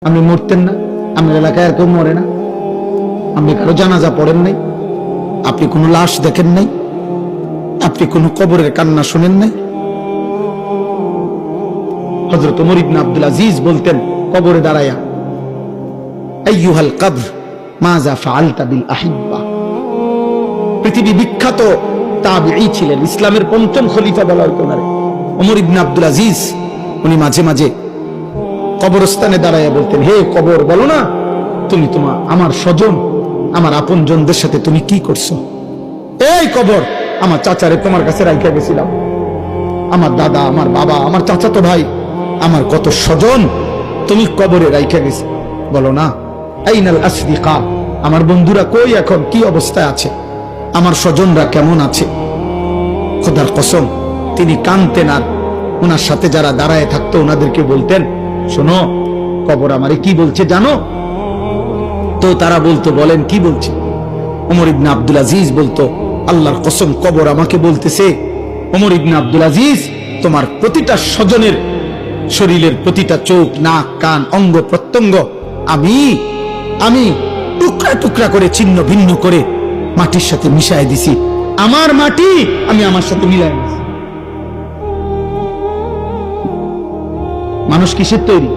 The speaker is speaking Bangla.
আপনি মরতেন না? আপনার এলাকায় আর কেউ মরে না? আপনি কারো জানাজা পড়েন নাই? আপনি কোনো লাশ দেখেন নাই? আপনি কোনো কবরের কান্না শোনেন নাই? হযরত ওমর ইবনে আব্দুল আজিজ বলতেন কবরে দাঁড়ায়া, আইয়ুহাল কবর মাযা ফাআলতা বিল আহিব্বা। পৃথিবী বিখ্যাত তাবিঈ ছিলেন, ইসলামের পঞ্চম খলিফা বলা হতো ওনারে ওমর ইবনে আব্দুল আজিজ। উনি মাঝে মাঝে কবরস্থানে দাঁড়ায়া বলতেন, হে কবর, বলো না তুমি আমার স্বজন, আমার আপনজনদের সাথে তুমি কি করছো? এই কবর, আমার চাচারে তোমার কাছে রাইখা গেছিলাম, আমার দাদা, আমার বাবা, আমার চাচাতো ভাই, আমার কত স্বজন তুমি কবরে রাইখা গেছো, বলো না? আইনাল আসদিকা, আমার বন্ধুরা কই, এখন কি অবস্থায় আছে, আমার স্বজনরা কেমন আছে? খোদার কসম তিনি কাঁদতেন, আর ওনার সাথে যারা দাঁড়ায় থাকতো ওনাদেরকে বলতেন, শোনো কবর আমারে কি বলছে জানো? তো তারা বলতো, বলেন কি বলছে? ওমর ইবনে আব্দুল আজিজ বলতো, আল্লাহর কসম কবর আমাকে বলতেছে, ওমর ইবনে আব্দুল আজিজ, তোমার প্রতিটা স্বজনের শরীরের প্রতিটা চোখ, নাক, কান, অঙ্গ প্রত্যঙ্গ আমি আমি টুকরা টুকরা করে ছিন্ন ভিন্ন করে মাটির সাথে মিশাই দিছি। আমার মাটি আমি আমার সাথে মিলাই দিছি। মানুষ কিসের তৈরি?